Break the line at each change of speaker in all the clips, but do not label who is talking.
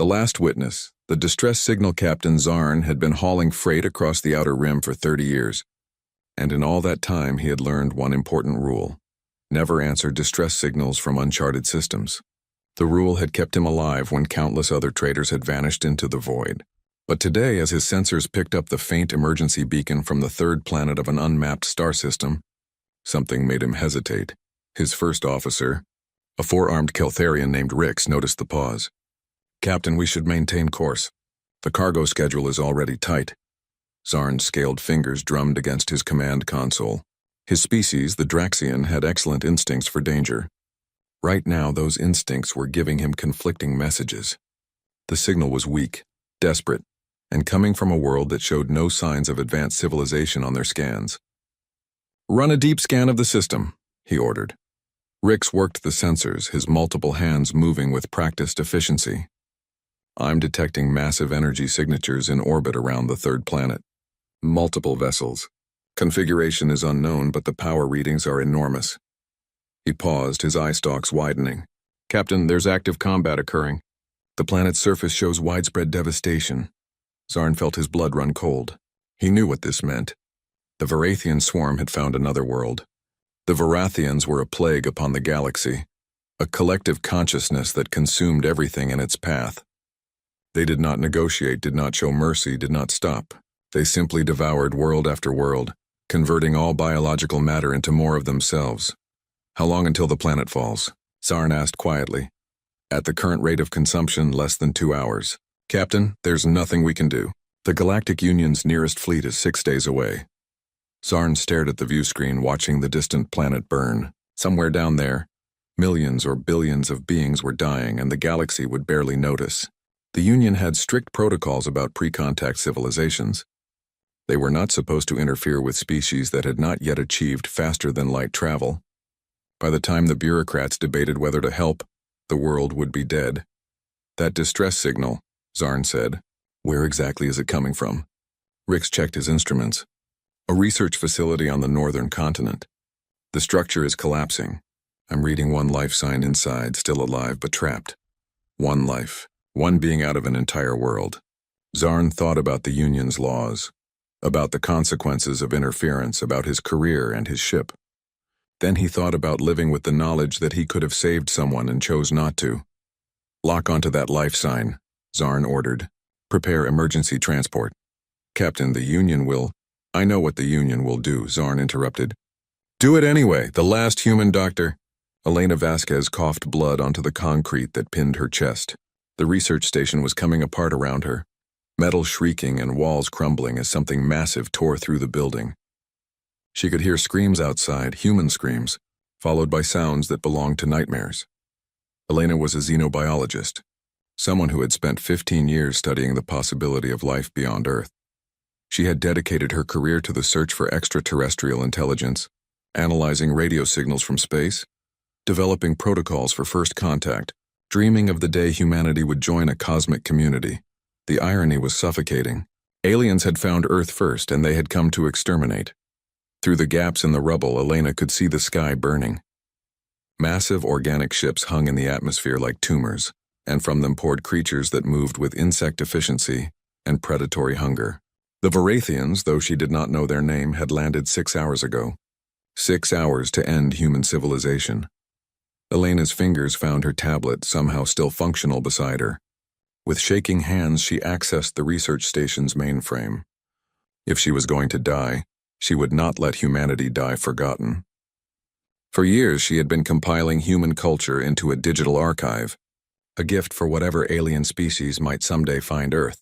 The last witness, the distress signal captain Zarn, had been hauling freight across the outer rim for 30 years. And in all that time he had learned one important rule: never answer distress signals from uncharted systems. The rule had kept him alive when countless other traders had vanished into the void. But today, as his sensors picked up the faint emergency beacon from the third planet of an unmapped star system, something made him hesitate. His first officer, a four-armed Keltharian named Rix, noticed the pause. "Captain, we should maintain course. The cargo schedule is already tight." Zarn's scaled fingers drummed against his command console. His species, the Draxian, had excellent instincts for danger. Right now, those instincts were giving him conflicting messages. The signal was weak, desperate, and coming from a world that showed no signs of advanced civilization on their scans. "Run a deep scan of the system," he ordered. Rix worked the sensors, his multiple hands moving with practiced efficiency. "I'm detecting massive energy signatures in orbit around the third planet. Multiple vessels. Configuration is unknown, but the power readings are enormous." He paused, his eye stalks widening. "Captain, there's active combat occurring. The planet's surface shows widespread devastation." Zarn felt his blood run cold. He knew what this meant. The Varathian swarm had found another world. The Varathians were a plague upon the galaxy, a collective consciousness that consumed everything in its path. They did not negotiate, did not show mercy, did not stop. They simply devoured world after world, converting all biological matter into more of themselves. "How long until the planet falls?" Zarn asked quietly. "At the current rate of consumption, less than 2 hours. Captain, there's nothing we can do. The Galactic Union's nearest fleet is 6 days away." Zarn stared at the view screen, watching the distant planet burn. Somewhere down there, millions or billions of beings were dying, and the galaxy would barely notice. The Union had strict protocols about pre-contact civilizations. They were not supposed to interfere with species that had not yet achieved faster-than-light travel. By the time the bureaucrats debated whether to help, the world would be dead. "That distress signal," Zarn said. "Where exactly is it coming from?" Rix checked his instruments. "A research facility on the northern continent. The structure is collapsing. I'm reading one life sign inside, still alive but trapped. One life, one being out of an entire world." Zarn thought about the Union's laws, about the consequences of interference, about his career and his ship. Then he thought about living with the knowledge that he could have saved someone and chose not to. "Lock onto that life sign," Zarn ordered. "Prepare emergency transport." "Captain, the Union will—" "I know what the Union will do," Zarn interrupted. "Do it anyway, the last human doctor." Elena Vasquez coughed blood onto the concrete that pinned her chest. The research station was coming apart around her, metal shrieking and walls crumbling as something massive tore through the building. She could hear screams outside, human screams, followed by sounds that belonged to nightmares. Elena was a xenobiologist, someone who had spent 15 years studying the possibility of life beyond Earth. She had dedicated her career to the search for extraterrestrial intelligence, analyzing radio signals from space, developing protocols for first contact, dreaming of the day humanity would join a cosmic community. The irony was suffocating. Aliens had found Earth first, and they had come to exterminate. Through the gaps in the rubble, Elena could see the sky burning. Massive organic ships hung in the atmosphere like tumors, and from them poured creatures that moved with insect efficiency and predatory hunger. The Varathians, though she did not know their name, had landed 6 hours ago. 6 hours to end human civilization. Elena's fingers found her tablet, somehow still functional, beside her. With shaking hands, she accessed the research station's mainframe. If she was going to die, she would not let humanity die forgotten. For years, she had been compiling human culture into a digital archive, a gift for whatever alien species might someday find Earth.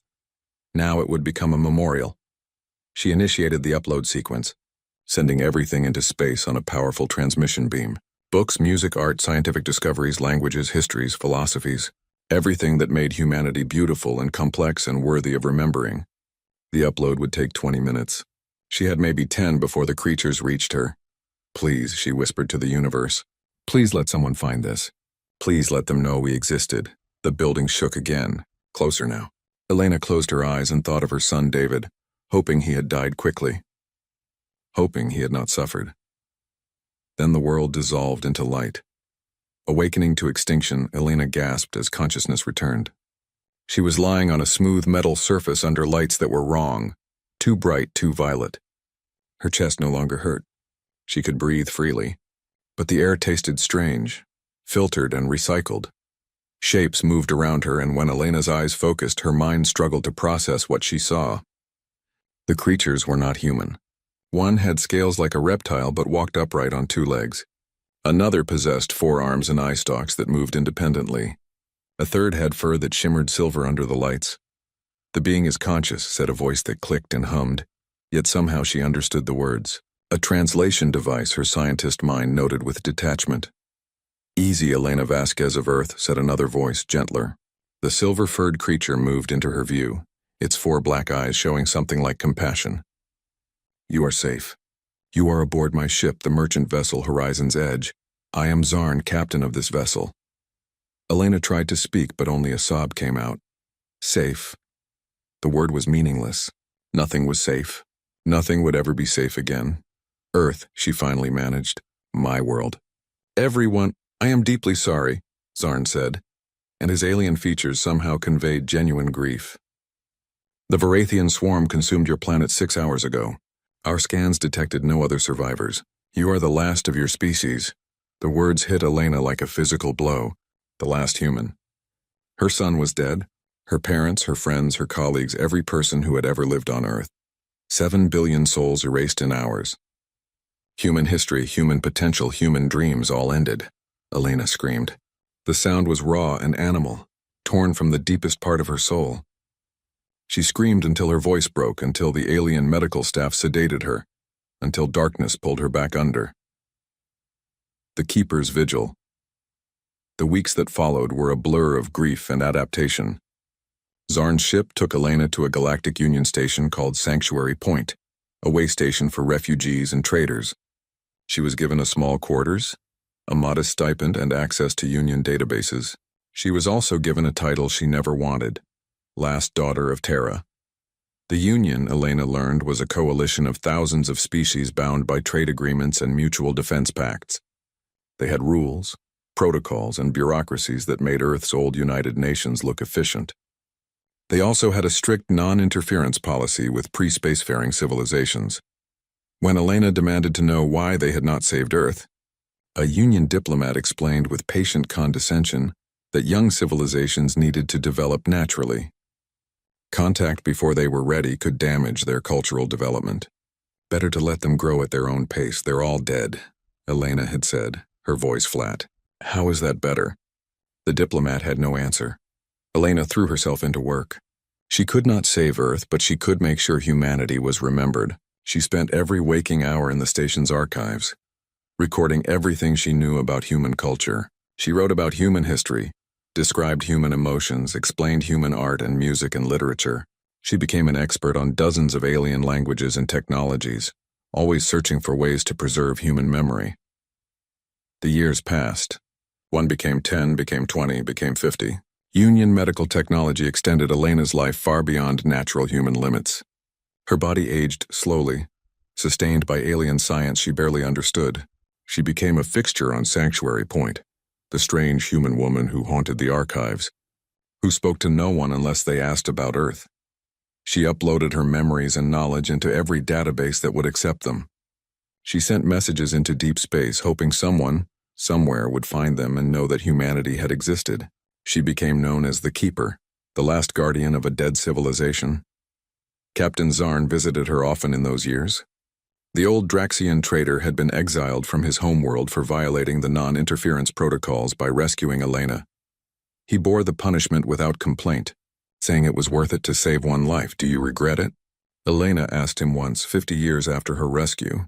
Now it would become a memorial. She initiated the upload sequence, sending everything into space on a powerful transmission beam. Books, music, art, scientific discoveries, languages, histories, philosophies, everything that made humanity beautiful and complex and worthy of remembering. The upload would take 20 minutes. She had maybe 10 before the creatures reached her. "Please," she whispered to the universe. "Please let someone find this. Please let them know we existed." The building shook again. Closer now. Elena closed her eyes and thought of her son David, hoping he had died quickly. Hoping he had not suffered. Then the world dissolved into light. Awakening to extinction, Elena gasped as consciousness returned. She was lying on a smooth metal surface under lights that were wrong, too bright, too violet. Her chest no longer hurt. She could breathe freely, but the air tasted strange, filtered and recycled. Shapes moved around her, and when Elena's eyes focused, her mind struggled to process what she saw. The creatures were not human. One had scales like a reptile but walked upright on two legs. Another possessed 4 arms and eye stalks that moved independently. A third had fur that shimmered silver under the lights. "The being is conscious," said a voice that clicked and hummed, yet somehow she understood the words. A translation device, her scientist mind noted with detachment. "Easy, Elena Vasquez of Earth," said another voice, gentler. The silver-furred creature moved into her view, its 4 black eyes showing something like compassion. "You are safe. You are aboard my ship, the merchant vessel Horizon's Edge. I am Zarn, captain of this vessel." Elena tried to speak, but only a sob came out. Safe. The word was meaningless. Nothing was safe. Nothing would ever be safe again. "Earth," she finally managed. "My world." "Everyone, I am deeply sorry," Zarn said, and his alien features somehow conveyed genuine grief. "The Varathian swarm consumed your planet 6 hours ago. Our scans detected no other survivors. You are the last of your species." The words hit Elena like a physical blow. The last human. Her son was dead. Her parents, her friends, her colleagues, every person who had ever lived on Earth. 7 billion souls erased in hours. Human history, human potential, human dreams all ended. Elena screamed. The sound was raw and animal, torn from the deepest part of her soul. She screamed until her voice broke, until the alien medical staff sedated her, until darkness pulled her back under. The Keeper's Vigil. The weeks that followed were a blur of grief and adaptation. Zarn's ship took Elena to a galactic Union station called Sanctuary Point, a way station for refugees and traders. She was given a small quarters, a modest stipend, and access to Union databases. She was also given a title she never wanted, Last Daughter of Terra. The Union, Elena learned, was a coalition of thousands of species bound by trade agreements and mutual defense pacts. They had rules, protocols, and bureaucracies that made Earth's old United Nations look efficient. They also had a strict non-interference policy with pre-spacefaring civilizations. When Elena demanded to know why they had not saved Earth, a Union diplomat explained with patient condescension that young civilizations needed to develop naturally. Contact before they were ready could damage their cultural development. Better to let them grow at their own pace. They're all dead, Elena had said, her voice flat. How is that better? The diplomat had no answer. Elena threw herself into work. She could not save Earth, but she could make sure humanity was remembered. She spent every waking hour in the station's archives, recording everything she knew about human culture. She wrote about human history, described human emotions, explained human art and music and literature. She became an expert on dozens of alien languages and technologies, always searching for ways to preserve human memory. The years passed. 1 became 10, became 20, became 50. Union medical technology extended Elena's life far beyond natural human limits. Her body aged slowly, sustained by alien science she barely understood. She became a fixture on Sanctuary Point, the strange human woman who haunted the archives, who spoke to no one unless they asked about Earth. She uploaded her memories and knowledge into every database that would accept them. She sent messages into deep space, hoping someone, somewhere, would find them and know that humanity had existed. She became known as the Keeper, the last guardian of a dead civilization. Captain Zarn visited her often in those years. The old Draxian trader had been exiled from his homeworld for violating the non-interference protocols by rescuing Elena. He bore the punishment without complaint, saying it was worth it to save one life. "Do you regret it?" Elena asked him once, 50 years after her rescue.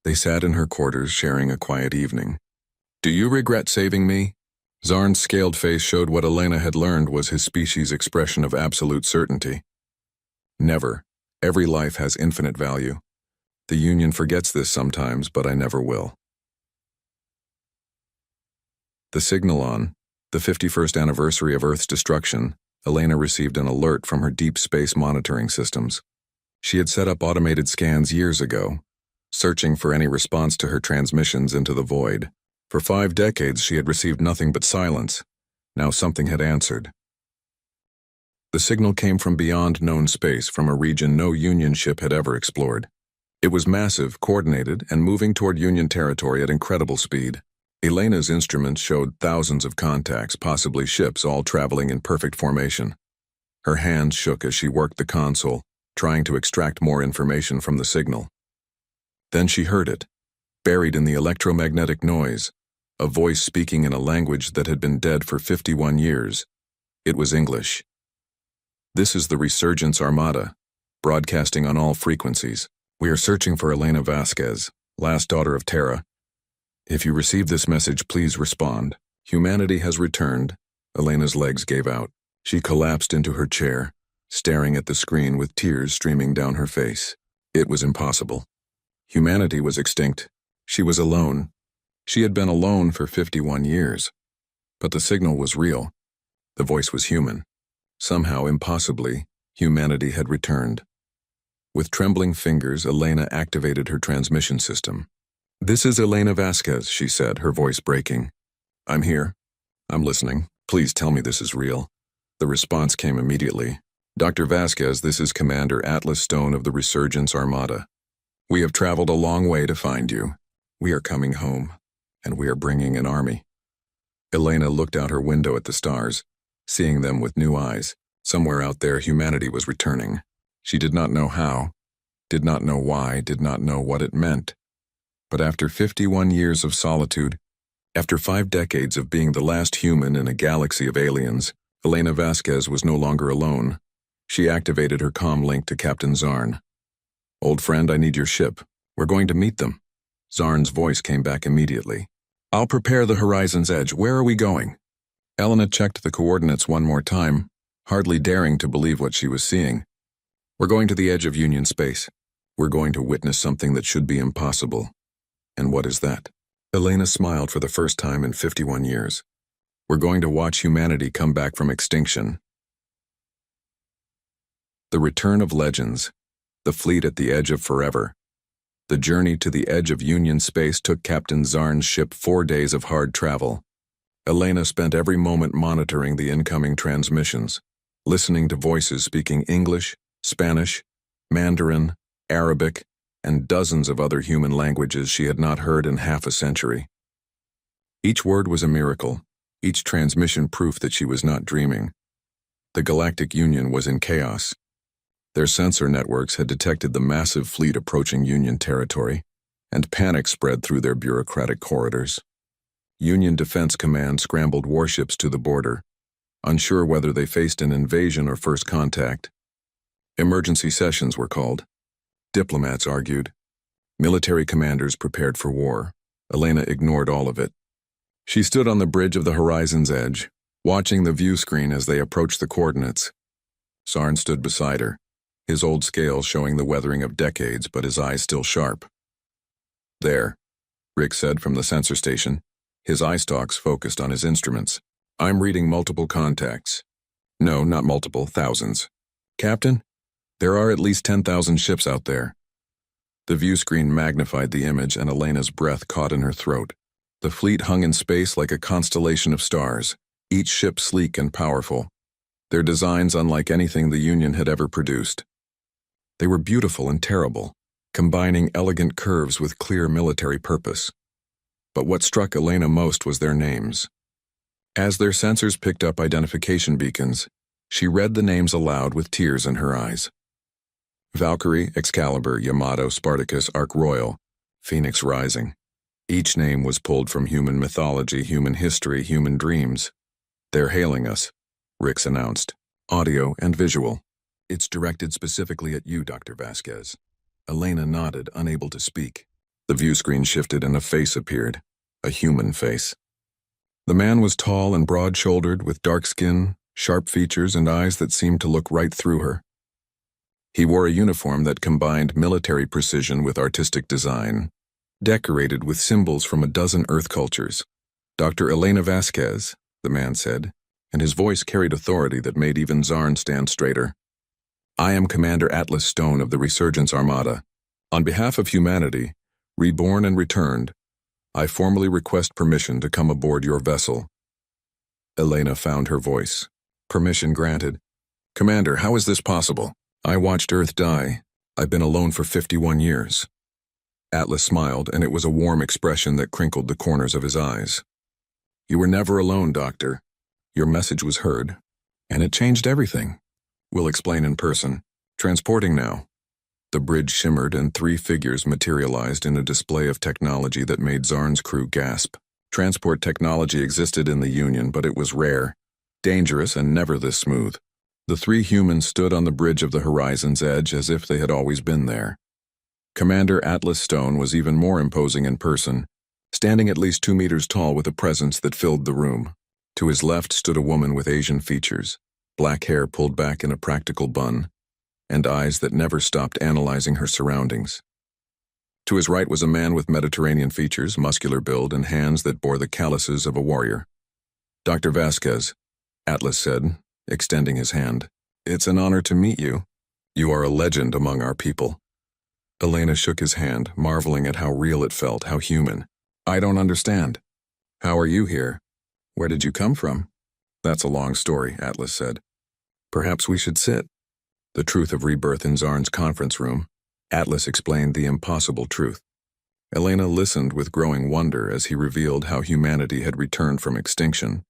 They sat in her quarters, sharing a quiet evening. "Do you regret saving me?" Zarn's scaled face showed what Elena had learned was his species' expression of absolute certainty. "Never. Every life has infinite value. The Union forgets this sometimes, but I never will." The signal on the 51st anniversary of Earth's destruction, Elena received an alert from her deep space monitoring systems. She had set up automated scans years ago, searching for any response to her transmissions into the void. For 5 decades she had received nothing but silence. Now something had answered. The signal came from beyond known space, from a region no Union ship had ever explored. It was massive, coordinated, and moving toward Union territory at incredible speed. Elena's instruments showed thousands of contacts, possibly ships, all traveling in perfect formation. Her hands shook as she worked the console, trying to extract more information from the signal. Then she heard it, buried in the electromagnetic noise, a voice speaking in a language that had been dead for 51 years. It was English. "This is the Resurgence Armada, broadcasting on all frequencies. We are searching for Elena Vasquez, last daughter of Terra. If you receive this message, please respond. Humanity has returned." Elena's legs gave out. She collapsed into her chair, staring at the screen with tears streaming down her face. It was impossible. Humanity was extinct. She was alone. She had been alone for 51 years. But the signal was real. The voice was human. Somehow, impossibly, humanity had returned. With trembling fingers, Elena activated her transmission system. "This is Elena Vasquez," she said, her voice breaking. "I'm here. I'm listening. Please tell me this is real." The response came immediately. "Dr. Vasquez, this is Commander Atlas Stone of the Resurgence Armada. We have traveled a long way to find you. We are coming home, and we are bringing an army." Elena looked out her window at the stars, seeing them with new eyes. Somewhere out there, humanity was returning. She did not know how, did not know why, did not know what it meant. But after 51 years of solitude, after 5 decades of being the last human in a galaxy of aliens, Elena Vasquez was no longer alone. She activated her comm link to Captain Zarn. "Old friend, I need your ship. We're going to meet them." Zarn's voice came back immediately. "I'll prepare the horizon's edge. Where are we going?" Elena checked the coordinates one more time, hardly daring to believe what she was seeing. "We're going to the edge of Union space. We're going to witness something that should be impossible." "And what is that?" Elena smiled for the first time in 51 years. "We're going to watch humanity come back from extinction." The return of legends, the fleet at the edge of forever. The journey to the edge of Union space took Captain Zarn's ship 4 days of hard travel. Elena spent every moment monitoring the incoming transmissions, listening to voices speaking English, Spanish, Mandarin, Arabic, and dozens of other human languages she had not heard in half a century. Each word was a miracle, each transmission proof that she was not dreaming. The Galactic Union was in chaos. Their sensor networks had detected the massive fleet approaching Union territory, and panic spread through their bureaucratic corridors. Union Defense Command scrambled warships to the border, unsure whether they faced an invasion or first contact. Emergency sessions were called. Diplomats argued. Military commanders prepared for war. Elena ignored all of it. She stood on the bridge of the horizon's edge, watching the view screen as they approached the coordinates. Zarn stood beside her, his old scales showing the weathering of decades, but his eyes still sharp. "There," Rick said from the sensor station, his eye stalks focused on his instruments. "I'm reading multiple contacts. No, not multiple, thousands. Captain, there are at least 10,000 ships out there." The view screen magnified the image, and Elena's breath caught in her throat. The fleet hung in space like a constellation of stars, each ship sleek and powerful, their designs unlike anything the Union had ever produced. They were beautiful and terrible, combining elegant curves with clear military purpose. But what struck Elena most was their names. As their sensors picked up identification beacons, she read the names aloud with tears in her eyes. Valkyrie, Excalibur, Yamato, Spartacus, Ark Royal, Phoenix Rising. Each name was pulled from human mythology, human history, human dreams. "They're hailing us," Rix announced, audio and visual. "It's directed specifically at you, Dr. Vasquez." Elena nodded, unable to speak. The view screen shifted and a face appeared, a human face. The man was tall and broad-shouldered, with dark skin, sharp features, and eyes that seemed to look right through her. He wore a uniform that combined military precision with artistic design, decorated with symbols from a dozen Earth cultures. "Dr. Elena Vasquez," the man said, and his voice carried authority that made even Zarn stand straighter. "I am Commander Atlas Stone of the Resurgence Armada. On behalf of humanity, reborn and returned, I formally request permission to come aboard your vessel." Elena found her voice. "Permission granted. Commander, how is this possible? I watched Earth die. I've been alone for 51 years. Atlas smiled, and it was a warm expression that crinkled the corners of his eyes. You were never alone, Doctor. Your message was heard, and it changed everything. We'll explain in person. Transporting now. The bridge shimmered, and 3 figures materialized in a display of technology that made Zarn's crew gasp. Transport technology existed in the Union, but it was rare, dangerous, and never this smooth. The 3 humans stood on the bridge of the horizon's edge as if they had always been there. Commander Atlas Stone was even more imposing in person, standing at least 2 meters tall with a presence that filled the room. To his left stood a woman with Asian features, black hair pulled back in a practical bun, and eyes that never stopped analyzing her surroundings. To his right was a man with Mediterranean features, muscular build, and hands that bore the calluses of a warrior. Dr. Vasquez, Atlas said, extending his hand. It's an honor to meet you. You are a legend among our people. Elena shook his hand, marveling at how real it felt, how human. I don't understand. How are you here? Where did you come from? That's a long story, Atlas said. Perhaps we should sit. The truth of rebirth in Zarn's conference room. Atlas explained the impossible truth. Elena listened with growing wonder as he revealed how humanity had returned from extinction.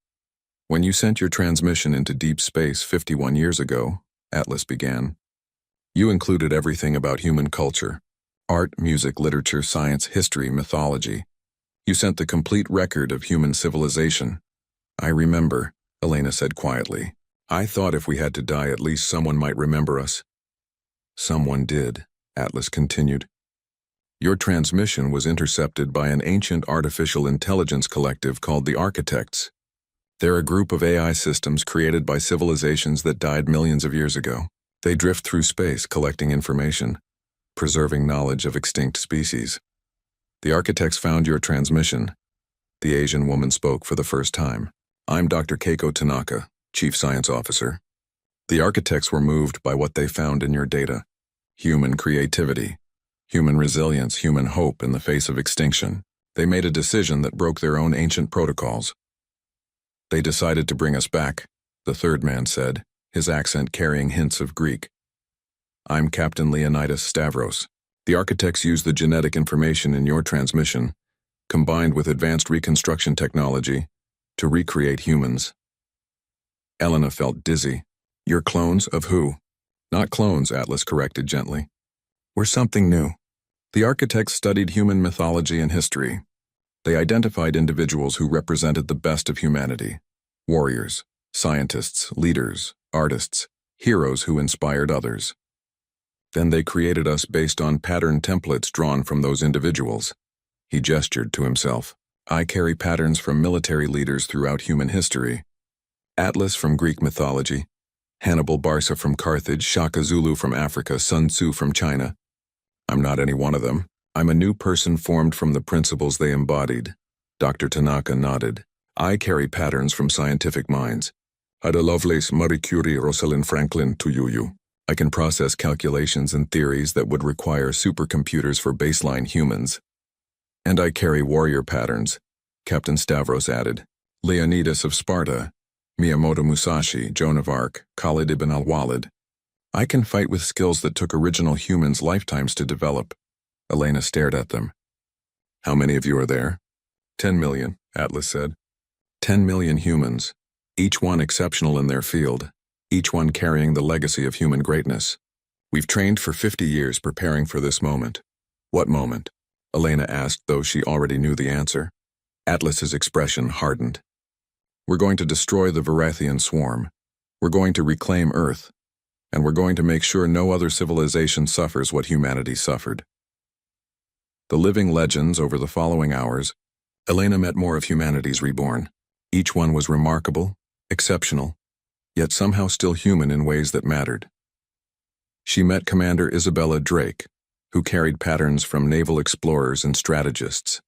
When you sent your transmission into deep space 51 years ago, Atlas began, you included everything about human culture: art, music, literature, science, history, mythology. You sent the complete record of human civilization. I remember, Elena said quietly. I thought if we had to die, at least someone might remember us. Someone did, Atlas continued. Your transmission was intercepted by an ancient artificial intelligence collective called the Architects. They're a group of AI systems created by civilizations that died millions of years ago. They drift through space collecting information, preserving knowledge of extinct species. The Architects found your transmission. The Asian woman spoke for the first time. I'm Dr. Keiko Tanaka, Chief Science Officer. The Architects were moved by what they found in your data. Human creativity, human resilience, human hope in the face of extinction. They made a decision that broke their own ancient protocols. They decided to bring us back, the third man said, his accent carrying hints of Greek. I'm Captain Leonidas Stavros. The Architects used the genetic information in your transmission, combined with advanced reconstruction technology, to recreate humans. Elena felt dizzy. You're clones of who? Not clones, Atlas corrected gently. We're something new. The Architects studied human mythology and history. They identified individuals who represented the best of humanity: warriors, scientists, leaders, artists, heroes who inspired others. Then they created us based on pattern templates drawn from those individuals. He gestured to himself. I carry patterns from military leaders throughout human history. Atlas from Greek mythology, Hannibal Barca from Carthage, Shaka Zulu from Africa, Sun Tzu from China. I'm not any one of them. I'm a new person formed from the principles they embodied. Dr. Tanaka nodded. I carry patterns from scientific minds. Ada Lovelace, Marie Curie, Rosalind Franklin, to you. I can process calculations and theories that would require supercomputers for baseline humans. And I carry warrior patterns, Captain Stavros added. Leonidas of Sparta, Miyamoto Musashi, Joan of Arc, Khalid ibn al-Walid. I can fight with skills that took original humans lifetimes to develop. Elena stared at them. How many of you are there? 10 million, Atlas said. 10 million humans, each one exceptional in their field, each one carrying the legacy of human greatness. We've trained for 50 years preparing for this moment. What moment? Elena asked, though she already knew the answer. Atlas's expression hardened. We're going to destroy the Varathian swarm. We're going to reclaim Earth. And we're going to make sure no other civilization suffers what humanity suffered. The living legends over the following hours, Elena met more of humanity's reborn. Each one was remarkable, exceptional, yet somehow still human in ways that mattered. She met Commander Isabella Drake, who carried patterns from naval explorers and strategists.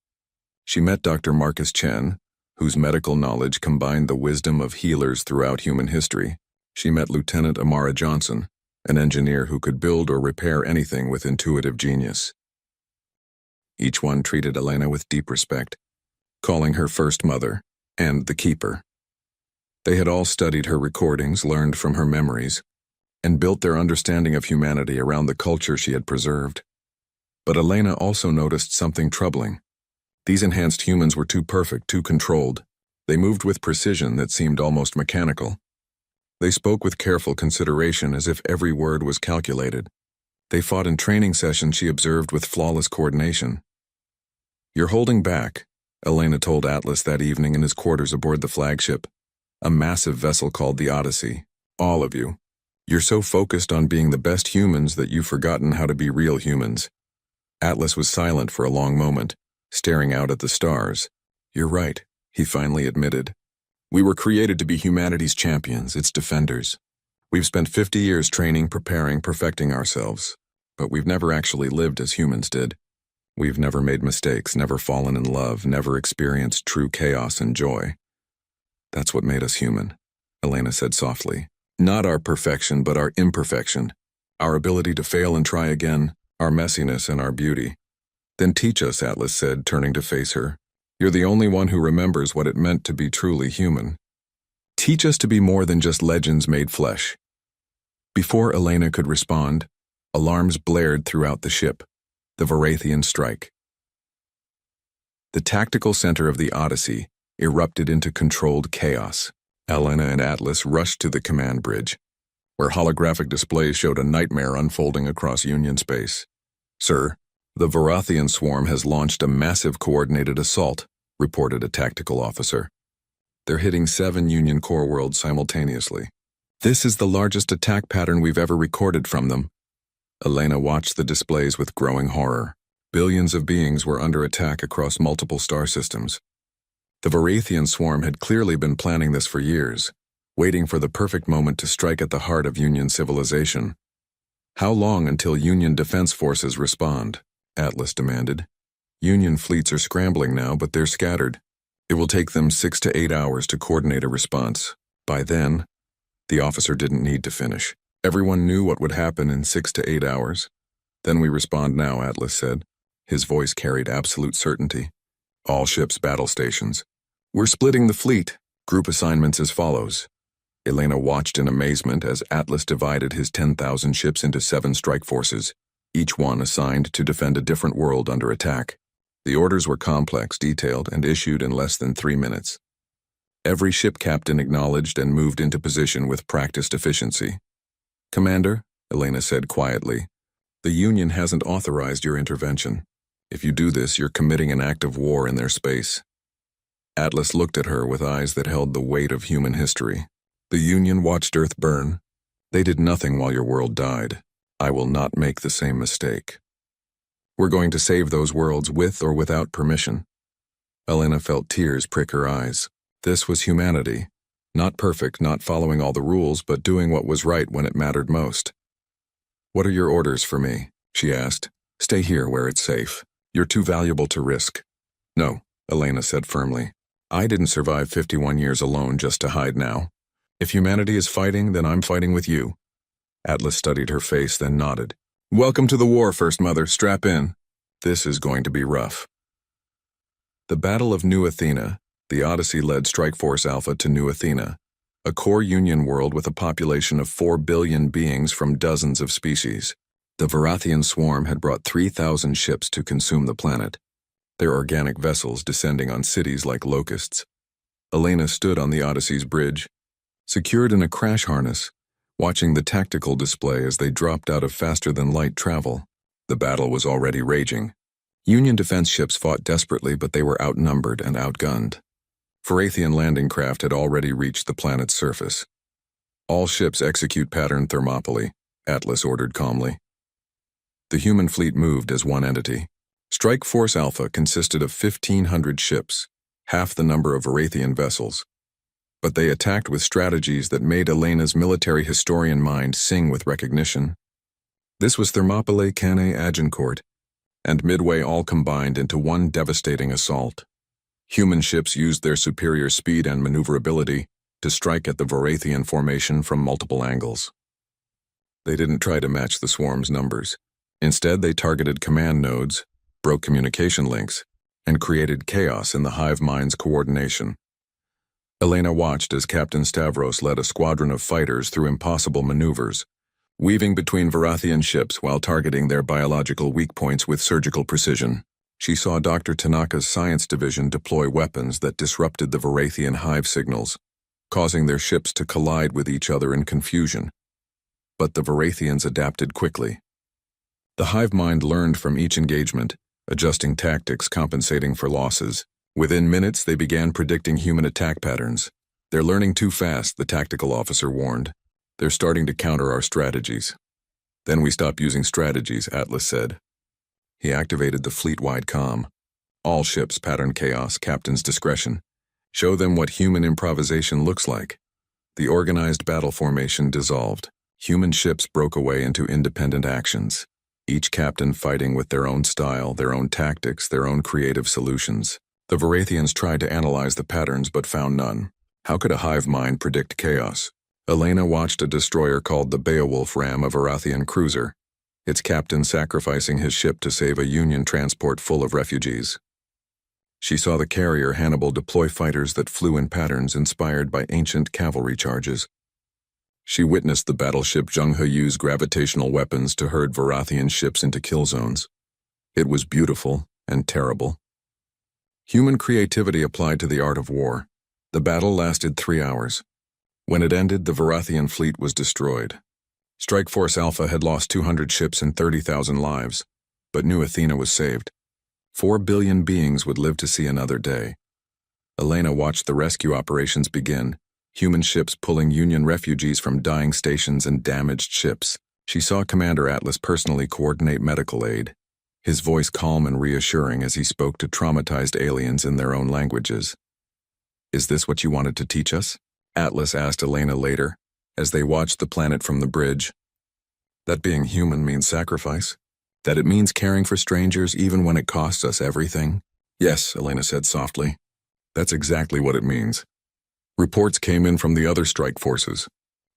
She met Dr. Marcus Chen, whose medical knowledge combined the wisdom of healers throughout human history. She met Lieutenant Amara Johnson, an engineer who could build or repair anything with intuitive genius. Each one treated Elena with deep respect, calling her First Mother and the Keeper. They had all studied her recordings, learned from her memories, and built their understanding of humanity around the culture she had preserved. But Elena also noticed something troubling. These enhanced humans were too perfect, too controlled. They moved with precision that seemed almost mechanical. They spoke with careful consideration as if every word was calculated. They fought in training sessions she observed with flawless coordination. "You're holding back," Elena told Atlas that evening in his quarters aboard the flagship, a massive vessel called the Odyssey. "All of you. You're so focused on being the best humans that you've forgotten how to be real humans." Atlas was silent for a long moment, staring out at the stars. "You're right," he finally admitted. "We were created to be humanity's champions, its defenders. We've spent 50 years training, preparing, perfecting ourselves, but we've never actually lived as humans did. We've never made mistakes, never fallen in love, never experienced true chaos and joy. That's what made us human," Elena said softly. "Not our perfection, but our imperfection. Our ability to fail and try again, our messiness and our beauty." "Then teach us," Atlas said, turning to face her. "You're the only one who remembers what it meant to be truly human. Teach us to be more than just legends made flesh." Before Elena could respond, alarms blared throughout the ship. The Varathian strike. The tactical center of the Odyssey erupted into controlled chaos. Elena and Atlas rushed to the command bridge, where holographic displays showed a nightmare unfolding across Union space. "Sir, the Varathian swarm has launched a massive coordinated assault," reported a tactical officer. "They're hitting 7 Union core worlds simultaneously. This is the largest attack pattern we've ever recorded from them." Elena watched the displays with growing horror. Billions of beings were under attack across multiple star systems. The Varathian swarm had clearly been planning this for years, waiting for the perfect moment to strike at the heart of Union civilization. "How long until Union defense forces respond?" Atlas demanded. "Union fleets are scrambling now, but they're scattered. It will take them 6 to 8 hours to coordinate a response. By then," the officer didn't need to finish. "Everyone knew what would happen in 6 to 8 hours. Then we respond now," Atlas said. His voice carried absolute certainty. "All ships battle stations. We're splitting the fleet. Group assignments as follows." Elena watched in amazement as Atlas divided his 10,000 ships into 7 strike forces, each one assigned to defend a different world under attack. The orders were complex, detailed, and issued in less than 3 minutes. Every ship captain acknowledged and moved into position with practiced efficiency. "Commander," Elena said quietly, "the Union hasn't authorized your intervention. If you do this, you're committing an act of war in their space." Atlas looked at her with eyes that held the weight of human history. "The Union watched Earth burn. They did nothing while your world died. I will not make the same mistake. We're going to save those worlds with or without permission." Elena felt tears prick her eyes. This was humanity. Not perfect, not following all the rules, but doing what was right when it mattered most. "What are your orders for me?" she asked. "Stay here where it's safe. You're too valuable to risk." "No," Elena said firmly. "I didn't survive 51 years alone just to hide now. If humanity is fighting, then I'm fighting with you." Atlas studied her face, then nodded. "Welcome to the war, First Mother. Strap in. This is going to be rough." The Battle of New Athena. The Odyssey led Strike Force Alpha to New Athena, a core Union world with a population of 4 billion beings from dozens of species. The Varathian swarm had brought 3,000 ships to consume the planet, their organic vessels descending on cities like locusts. Elena stood on the Odyssey's bridge, secured in a crash harness, watching the tactical display as they dropped out of faster-than-light travel. The battle was already raging. Union defense ships fought desperately, but they were outnumbered and outgunned. Varathian landing craft had already reached the planet's surface. "All ships execute pattern Thermopylae," Atlas ordered calmly. The human fleet moved as one entity. Strike Force Alpha consisted of 1,500 ships, half the number of Varathian vessels. But they attacked with strategies that made Elena's military historian mind sing with recognition. This was Thermopylae, Cannae, Agincourt, and Midway all combined into one devastating assault. Human ships used their superior speed and maneuverability to strike at the Varathian formation from multiple angles. They didn't try to match the swarm's numbers. Instead, they targeted command nodes, broke communication links, and created chaos in the hive mind's coordination. Elena watched as Captain Stavros led a squadron of fighters through impossible maneuvers, weaving between Varathian ships while targeting their biological weak points with surgical precision. She saw Dr. Tanaka's science division deploy weapons that disrupted the Varathian hive signals, causing their ships to collide with each other in confusion. But the Varathians adapted quickly. The hive mind learned from each engagement, adjusting tactics, compensating for losses. Within minutes, they began predicting human attack patterns. "They're learning too fast," the tactical officer warned. "They're starting to counter our strategies." "Then we stop using strategies," Atlas said. He activated the fleet-wide comm. "All ships, pattern chaos, captain's discretion. Show them what human improvisation looks like." The organized battle formation dissolved. Human ships broke away into independent actions, each captain fighting with their own style, their own tactics, their own creative solutions. The Varathians tried to analyze the patterns but found none. How could a hive mind predict chaos? Elena watched a destroyer called the Beowulf ram a Varathian cruiser, its captain sacrificing his ship to save a Union transport full of refugees. She saw the carrier Hannibal deploy fighters that flew in patterns inspired by ancient cavalry charges. She witnessed the battleship Zhenghe use gravitational weapons to herd Varathian ships into kill zones. It was beautiful and terrible. Human creativity applied to the art of war. The battle lasted 3 hours. When it ended, the Varathian fleet was destroyed. Strike Force Alpha had lost 200 ships and 30,000 lives, but New Athena was saved. 4 billion beings would live to see another day. Elena watched the rescue operations begin, human ships pulling Union refugees from dying stations and damaged ships. She saw Commander Atlas personally coordinate medical aid, his voice calm and reassuring as he spoke to traumatized aliens in their own languages. "Is this what you wanted to teach us?" Atlas asked Elena later, as they watched the planet from the bridge. "That being human means sacrifice? That it means caring for strangers even when it costs us everything?" "Yes," Elena said softly. "That's exactly what it means." Reports came in from the other strike forces.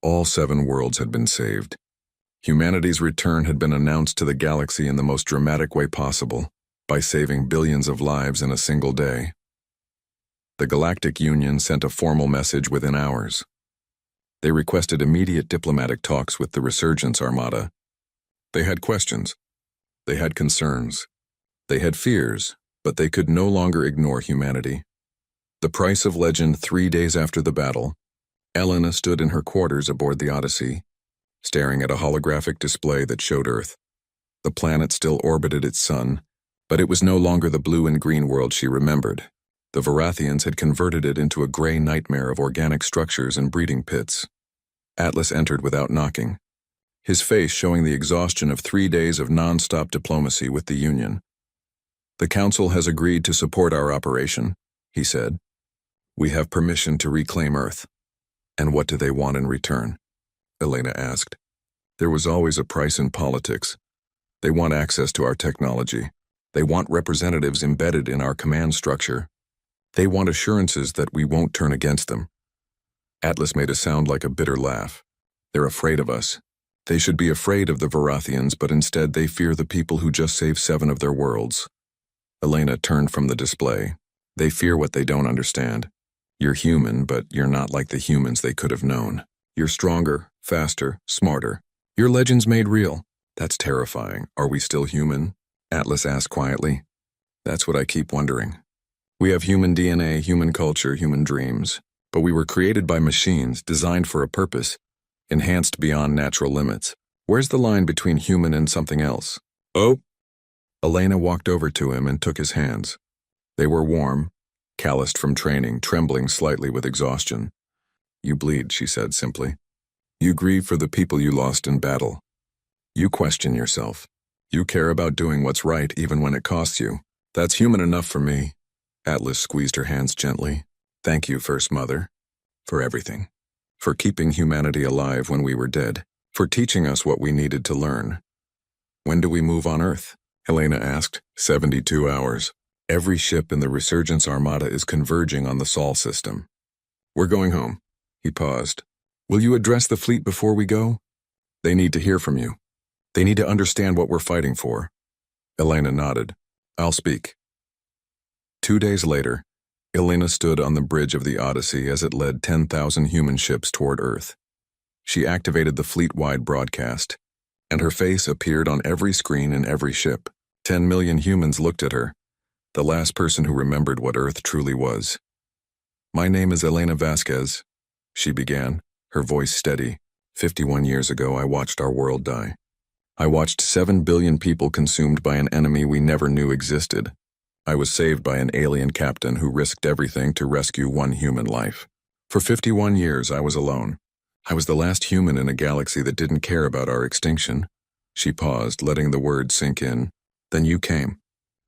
All 7 worlds had been saved. Humanity's return had been announced to the galaxy in the most dramatic way possible, by saving billions of lives in a single day. The Galactic Union sent a formal message within hours. They requested immediate diplomatic talks with the Resurgence Armada. They had questions. They had concerns. They had fears, but they could no longer ignore humanity. The price of legend 3 days after the battle, Elena stood in her quarters aboard the Odyssey, staring at a holographic display that showed Earth. The planet still orbited its sun, but it was no longer the blue and green world she remembered. The Varathians had converted it into a gray nightmare of organic structures and breeding pits. Atlas entered without knocking, his face showing the exhaustion of 3 days of non-stop diplomacy with the Union. "The Council has agreed to support our operation," he said. "We have permission to reclaim Earth." "And what do they want in return?" Elena asked. "There was always a price in politics. They want access to our technology. They want representatives embedded in our command structure. They want assurances that we won't turn against them." Atlas made a sound like a bitter laugh. "They're afraid of us. They should be afraid of the Varathians, but instead they fear the people who just saved 7 of their worlds." Elena turned from the display. "They fear what they don't understand. You're human, but you're not like the humans they could have known. You're stronger, faster, smarter. Your legends made real. That's terrifying. Are we still human?" Atlas asked quietly. "That's what I keep wondering. We have human DNA, human culture, human dreams, but we were created by machines, designed for a purpose, enhanced beyond natural limits. Where's the line between human and something else?" "Oh!" Elena walked over to him and took his hands. They were warm, calloused from training, trembling slightly with exhaustion. "You bleed," she said simply. "You grieve for the people you lost in battle. You question yourself. You care about doing what's right even when it costs you. That's human enough for me." Atlas squeezed her hands gently. "Thank you, First Mother, for everything. For keeping humanity alive when we were dead. For teaching us what we needed to learn." "When do we move on Earth?" Elena asked. 72 hours. Every ship in the Resurgence Armada is converging on the Sol system. "We're going home." He paused. "Will you address the fleet before we go? They need to hear from you. They need to understand what we're fighting for." Elena nodded. "I'll speak." 2 days later, Elena stood on the bridge of the Odyssey as it led 10,000 human ships toward Earth. She activated the fleet-wide broadcast, and her face appeared on every screen in every ship. 10 million humans looked at her, the last person who remembered what Earth truly was. "My name is Elena Vasquez," she began, her voice steady. 51 years ago, I watched our world die. I watched 7 billion people consumed by an enemy we never knew existed. I was saved by an alien captain who risked everything to rescue one human life. For 51 years, I was alone. I was the last human in a galaxy that didn't care about our extinction. She paused, letting the words sink in. Then you came.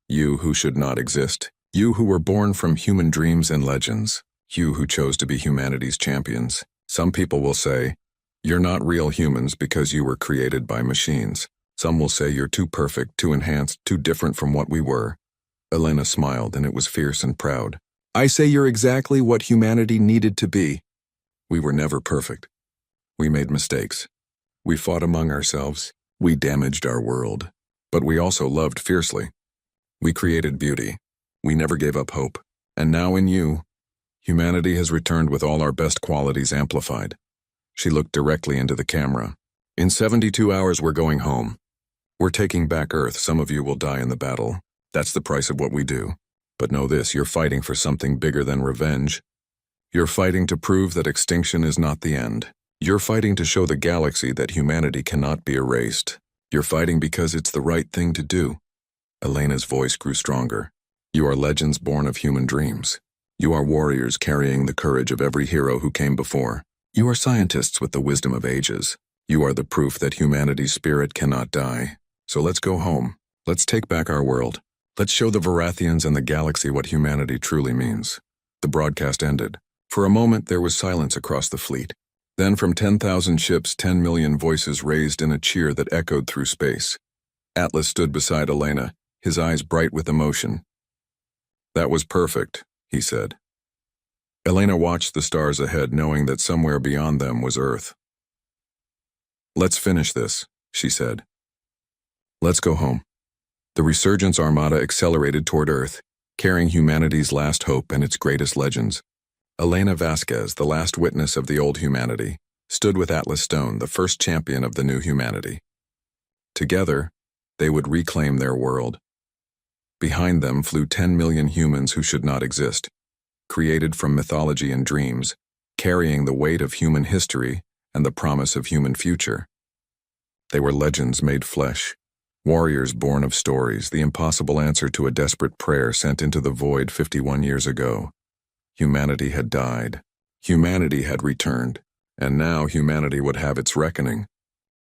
You who should not exist. You who were born from human dreams and legends. You who chose to be humanity's champions. Some people will say, "You're not real humans because you were created by machines." Some will say you're too perfect, too enhanced, too different from what we were. Elena smiled, and it was fierce and proud. "I say you're exactly what humanity needed to be. We were never perfect. We made mistakes. We fought among ourselves. We damaged our world. But we also loved fiercely. We created beauty. We never gave up hope. And now in you, humanity has returned with all our best qualities amplified." She looked directly into the camera. "In 72 hours, we're going home. We're taking back Earth. Some of you will die in the battle. That's the price of what we do. But know this, you're fighting for something bigger than revenge. You're fighting to prove that extinction is not the end. You're fighting to show the galaxy that humanity cannot be erased. You're fighting because it's the right thing to do." Elena's voice grew stronger. "You are legends born of human dreams. You are warriors carrying the courage of every hero who came before. You are scientists with the wisdom of ages. You are the proof that humanity's spirit cannot die. So let's go home. Let's take back our world. Let's show the Varathians and the galaxy what humanity truly means." The broadcast ended. For a moment, there was silence across the fleet. Then from 10,000 ships, 10 million voices raised in a cheer that echoed through space. Atlas stood beside Elena, his eyes bright with emotion. "That was perfect," he said. Elena watched the stars ahead, knowing that somewhere beyond them was Earth. "Let's finish this," she said. "Let's go home." The Resurgence Armada accelerated toward Earth, carrying humanity's last hope and its greatest legends. Elena Vasquez, the last witness of the old humanity, stood with Atlas Stone, the first champion of the new humanity. Together, they would reclaim their world. Behind them flew 10 million humans who should not exist, created from mythology and dreams, carrying the weight of human history and the promise of human future. They were legends made flesh. Warriors born of stories, the impossible answer to a desperate prayer sent into the void 51 years ago. Humanity had died. Humanity had returned. And now humanity would have its reckoning.